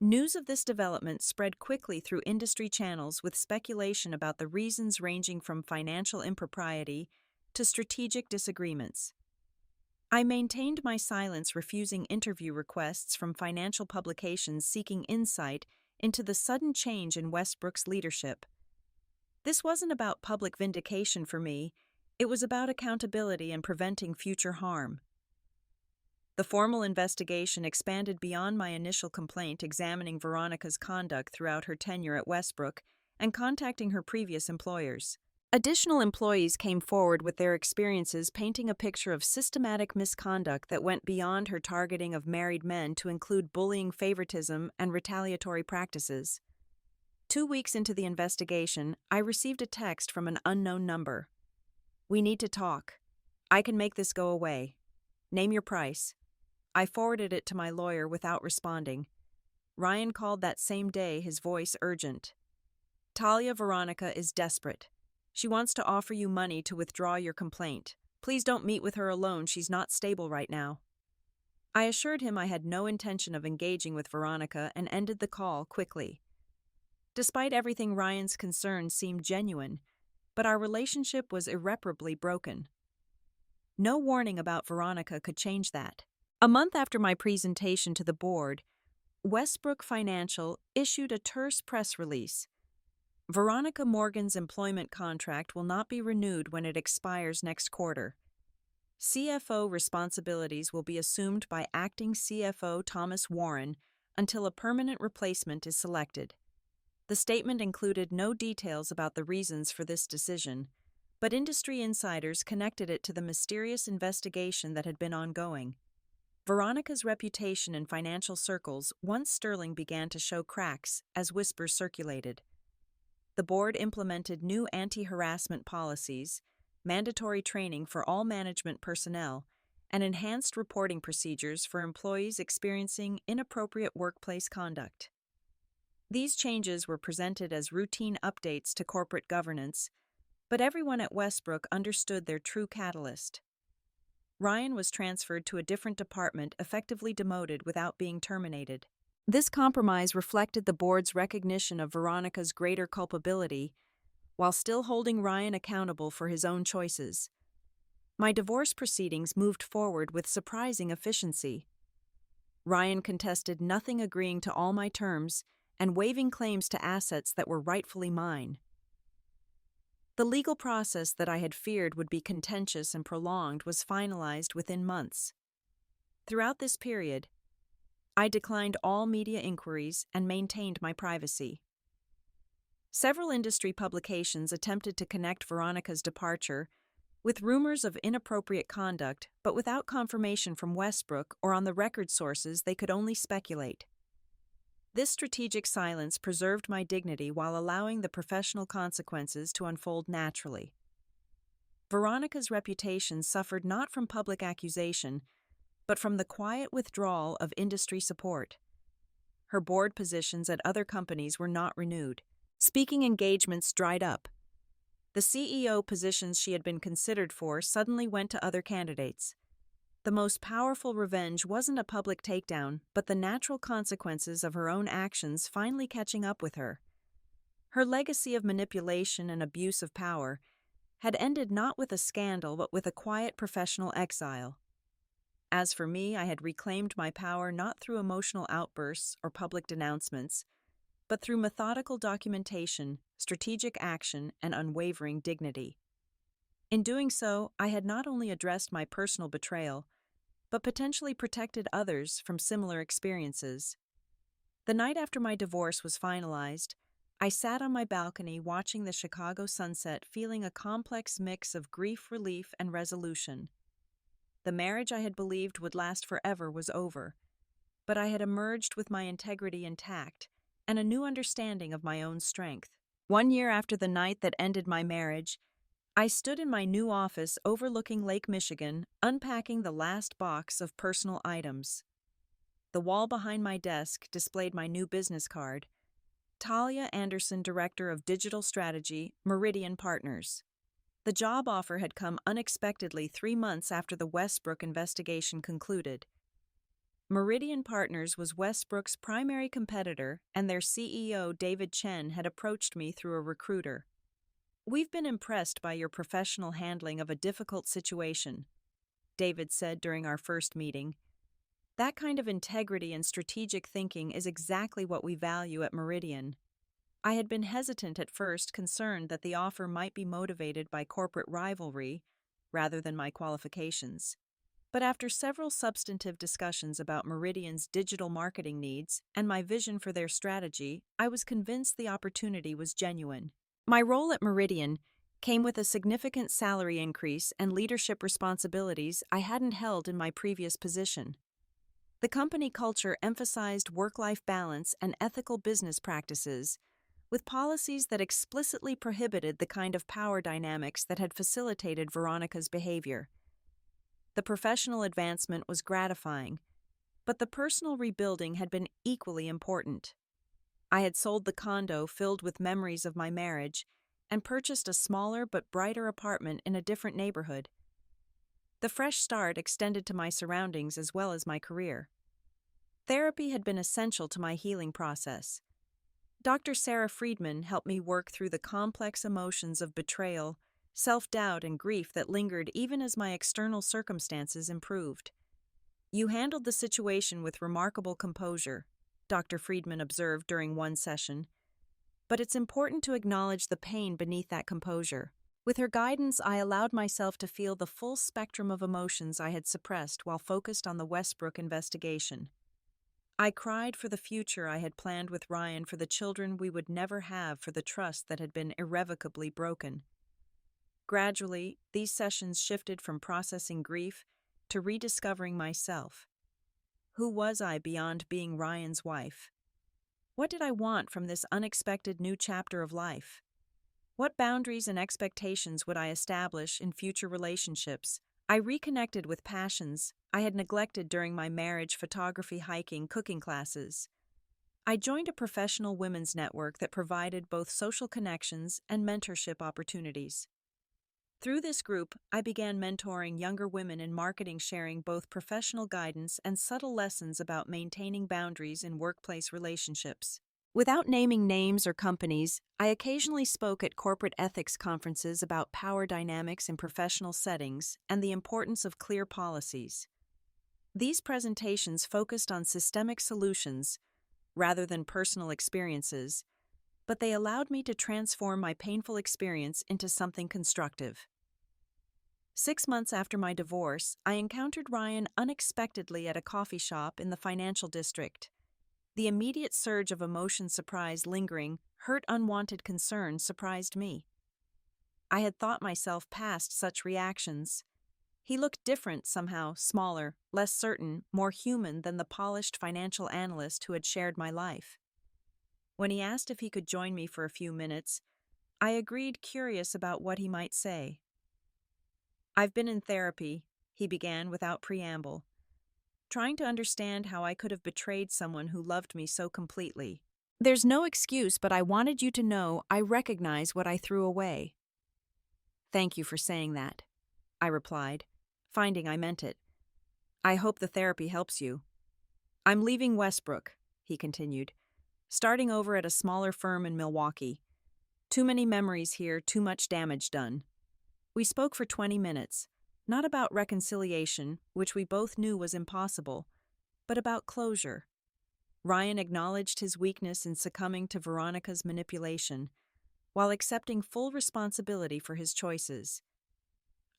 News of this development spread quickly through industry channels, with speculation about the reasons ranging from financial impropriety to strategic disagreements. I maintained my silence, refusing interview requests from financial publications seeking insight into the sudden change in Westbrook's leadership. This wasn't about public vindication for me. It was about accountability and preventing future harm. The formal investigation expanded beyond my initial complaint, examining Veronica's conduct throughout her tenure at Westbrook and contacting her previous employers. Additional employees came forward with their experiences, painting a picture of systematic misconduct that went beyond her targeting of married men to include bullying, favoritism, and retaliatory practices. 2 weeks into the investigation, I received a text from an unknown number. "We need to talk. I can make this go away. Name your price." I forwarded it to my lawyer without responding. Ryan called that same day, his voice urgent. "Talia, Veronica is desperate. She wants to offer you money to withdraw your complaint. Please don't meet with her alone. She's not stable right now." I assured him I had no intention of engaging with Veronica and ended the call quickly. Despite everything, Ryan's concerns seemed genuine, but our relationship was irreparably broken. No warning about Veronica could change that. A month after my presentation to the board, Westbrook Financial issued a terse press release. "Veronica Morgan's employment contract will not be renewed when it expires next quarter. CFO responsibilities will be assumed by acting CFO Thomas Warren until a permanent replacement is selected." The statement included no details about the reasons for this decision, but industry insiders connected it to the mysterious investigation that had been ongoing. Veronica's reputation in financial circles once sterling began to show cracks as whispers circulated. The board implemented new anti-harassment policies, mandatory training for all management personnel, and enhanced reporting procedures for employees experiencing inappropriate workplace conduct. These changes were presented as routine updates to corporate governance, but everyone at Westbrook understood their true catalyst. Ryan was transferred to a different department, effectively demoted without being terminated. This compromise reflected the board's recognition of Veronica's greater culpability, while still holding Ryan accountable for his own choices. My divorce proceedings moved forward with surprising efficiency. Ryan contested nothing, agreeing to all my terms and waiving claims to assets that were rightfully mine. The legal process that I had feared would be contentious and prolonged was finalized within months. Throughout this period, I declined all media inquiries and maintained my privacy. Several industry publications attempted to connect Veronica's departure with rumors of inappropriate conduct, but without confirmation from Westbrook or on the record sources, they could only speculate. This strategic silence preserved my dignity while allowing the professional consequences to unfold naturally. Veronica's reputation suffered not from public accusation, but from the quiet withdrawal of industry support. Her board positions at other companies were not renewed. Speaking engagements dried up. The CEO positions she had been considered for suddenly went to other candidates. The most powerful revenge wasn't a public takedown, but the natural consequences of her own actions finally catching up with her. Her legacy of manipulation and abuse of power had ended not with a scandal but with a quiet professional exile. As for me, I had reclaimed my power not through emotional outbursts or public denouncements, but through methodical documentation, strategic action, and unwavering dignity. In doing so, I had not only addressed my personal betrayal, but potentially protected others from similar experiences. The night after my divorce was finalized, I sat on my balcony watching the Chicago sunset, feeling a complex mix of grief, relief, and resolution. The marriage I had believed would last forever was over, but I had emerged with my integrity intact and a new understanding of my own strength. 1 year after the night that ended my marriage, I stood in my new office overlooking Lake Michigan, unpacking the last box of personal items. The wall behind my desk displayed my new business card, Talia Anderson, Director of Digital Strategy, Meridian Partners. The job offer had come unexpectedly 3 months after the Westbrook investigation concluded. Meridian Partners was Westbrook's primary competitor, and their CEO, David Chen, had approached me through a recruiter. "We've been impressed by your professional handling of a difficult situation," David said during our first meeting. "That kind of integrity and strategic thinking is exactly what we value at Meridian." I had been hesitant at first, concerned that the offer might be motivated by corporate rivalry rather than my qualifications. But after several substantive discussions about Meridian's digital marketing needs and my vision for their strategy, I was convinced the opportunity was genuine. My role at Meridian came with a significant salary increase and leadership responsibilities I hadn't held in my previous position. The company culture emphasized work-life balance and ethical business practices, with policies that explicitly prohibited the kind of power dynamics that had facilitated Veronica's behavior. The professional advancement was gratifying, but the personal rebuilding had been equally important. I had sold the condo filled with memories of my marriage and purchased a smaller but brighter apartment in a different neighborhood. The fresh start extended to my surroundings as well as my career. Therapy had been essential to my healing process. Dr. Sarah Friedman helped me work through the complex emotions of betrayal, self-doubt, and grief that lingered even as my external circumstances improved. "You handled the situation with remarkable composure," Dr. Friedman observed during one session, "but it's important to acknowledge the pain beneath that composure." With her guidance, I allowed myself to feel the full spectrum of emotions I had suppressed while focused on the Westbrook investigation. I cried for the future I had planned with Ryan, for the children we would never have, for the trust that had been irrevocably broken. Gradually, these sessions shifted from processing grief to rediscovering myself. Who was I beyond being Ryan's wife? What did I want from this unexpected new chapter of life? What boundaries and expectations would I establish in future relationships? I reconnected with passions I had neglected during my marriage, photography, hiking, cooking classes. I joined a professional women's network that provided both social connections and mentorship opportunities. Through this group, I began mentoring younger women in marketing, sharing both professional guidance and subtle lessons about maintaining boundaries in workplace relationships. Without naming names or companies, I occasionally spoke at corporate ethics conferences about power dynamics in professional settings and the importance of clear policies. These presentations focused on systemic solutions rather than personal experiences, but they allowed me to transform my painful experience into something constructive. 6 months after my divorce, I encountered Ryan unexpectedly at a coffee shop in the financial district. The immediate surge of emotion, surprise, lingering, hurt, unwanted concern surprised me. I had thought myself past such reactions. He looked different somehow, smaller, less certain, more human than the polished financial analyst who had shared my life. When he asked if he could join me for a few minutes, I agreed, curious about what he might say. "I've been in therapy," he began without preamble, "trying to understand how I could have betrayed someone who loved me so completely. There's no excuse, but I wanted you to know I recognize what I threw away." "Thank you for saying that," I replied, finding I meant it. "I hope the therapy helps you." "I'm leaving Westbrook," he continued, "starting over at a smaller firm in Milwaukee. Too many memories here, too much damage done." We spoke for 20 minutes, not about reconciliation, which we both knew was impossible, but about closure. Ryan acknowledged his weakness in succumbing to Veronica's manipulation, while accepting full responsibility for his choices.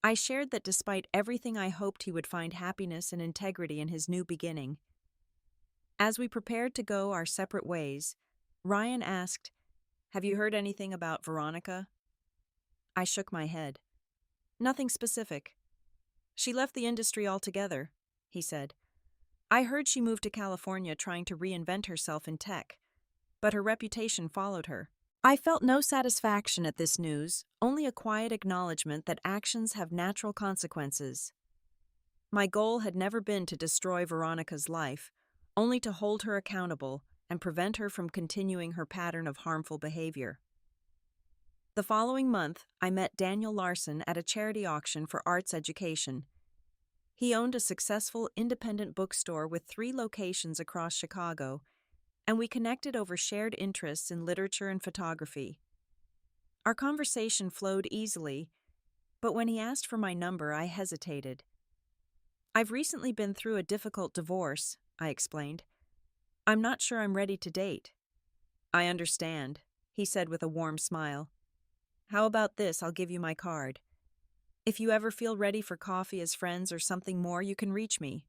I shared that despite everything, I hoped he would find happiness and integrity in his new beginning. As we prepared to go our separate ways, Ryan asked, "Have you heard anything about Veronica?" I shook my head. "Nothing specific. She left the industry altogether," he said. "I heard she moved to California trying to reinvent herself in tech, but her reputation followed her." I felt no satisfaction at this news, only a quiet acknowledgement that actions have natural consequences. My goal had never been to destroy Veronica's life, only to hold her accountable and prevent her from continuing her pattern of harmful behavior. The following month, I met Daniel Larson at a charity auction for arts education. He owned a successful independent bookstore with 3 locations across Chicago, and we connected over shared interests in literature and photography. Our conversation flowed easily, but when he asked for my number, I hesitated. "I've recently been through a difficult divorce," I explained. "I'm not sure I'm ready to date." "I understand," he said with a warm smile. "How about this? I'll give you my card. If you ever feel ready for coffee as friends or something more, you can reach me."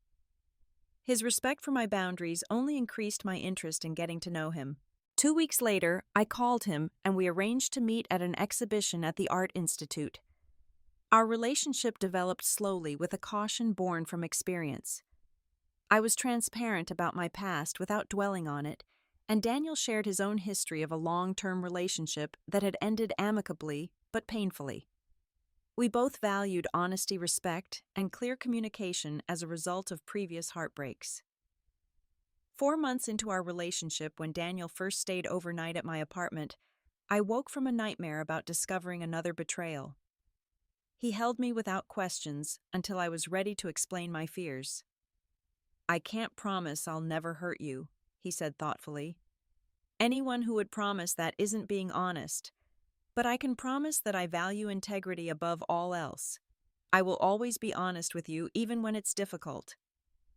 His respect for my boundaries only increased my interest in getting to know him. 2 weeks later, I called him and we arranged to meet at an exhibition at the Art Institute. Our relationship developed slowly with a caution born from experience. I was transparent about my past without dwelling on it, and Daniel shared his own history of a long-term relationship that had ended amicably but painfully. We both valued honesty, respect, and clear communication as a result of previous heartbreaks. 4 months into our relationship, when Daniel first stayed overnight at my apartment, I woke from a nightmare about discovering another betrayal. He held me without questions until I was ready to explain my fears. "I can't promise I'll never hurt you," he said thoughtfully. "Anyone who would promise that isn't being honest. But I can promise that I value integrity above all else. I will always be honest with you, even when it's difficult."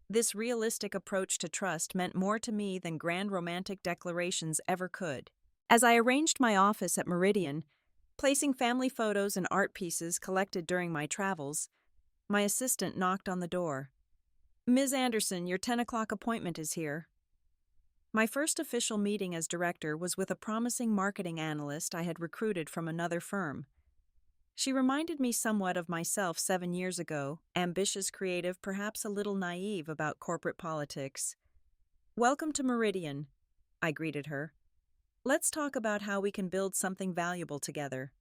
This realistic approach to trust meant more to me than grand romantic declarations ever could. As I arranged my office at Meridian, placing family photos and art pieces collected during my travels, my assistant knocked on the door. "Ms. Anderson, your 10 o'clock appointment is here." My first official meeting as director was with a promising marketing analyst I had recruited from another firm. She reminded me somewhat of myself 7 years ago, ambitious, creative, perhaps a little naive about corporate politics. Welcome to Meridian, I greeted her. Let's talk about how we can build something valuable together.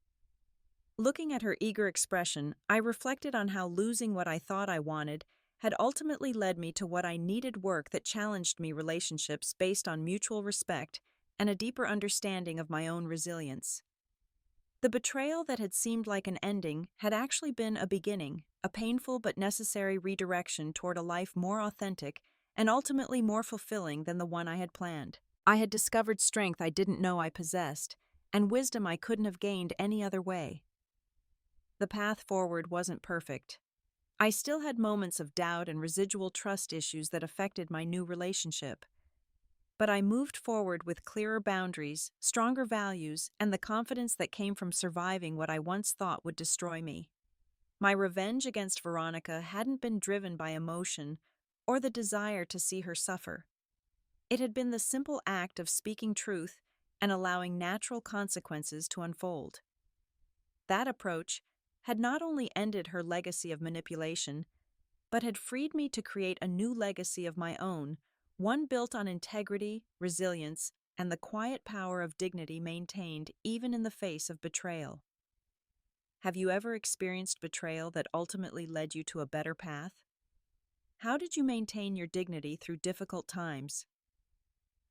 Looking at her eager expression, I reflected on how losing what I thought I wanted had ultimately led me to what I needed: work that challenged me, relationships based on mutual respect, and a deeper understanding of my own resilience. The betrayal that had seemed like an ending had actually been a beginning, a painful but necessary redirection toward a life more authentic and ultimately more fulfilling than the one I had planned. I had discovered strength I didn't know I possessed, and wisdom I couldn't have gained any other way. The path forward wasn't perfect. I still had moments of doubt and residual trust issues that affected my new relationship. But I moved forward with clearer boundaries, stronger values, and the confidence that came from surviving what I once thought would destroy me. My revenge against Veronica hadn't been driven by emotion or the desire to see her suffer. It had been the simple act of speaking truth and allowing natural consequences to unfold. That approach had not only ended her legacy of manipulation, but had freed me to create a new legacy of my own, one built on integrity, resilience, and the quiet power of dignity maintained even in the face of betrayal. Have you ever experienced betrayal that ultimately led you to a better path? How did you maintain your dignity through difficult times?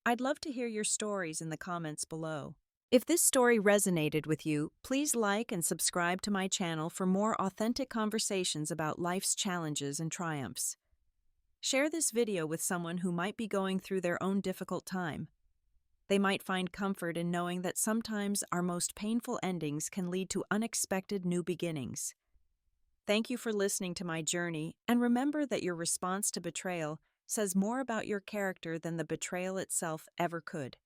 I'd love to hear your stories in the comments below. If this story resonated with you, please like and subscribe to my channel for more authentic conversations about life's challenges and triumphs. Share this video with someone who might be going through their own difficult time. They might find comfort in knowing that sometimes our most painful endings can lead to unexpected new beginnings. Thank you for listening to my journey, and remember that your response to betrayal says more about your character than the betrayal itself ever could.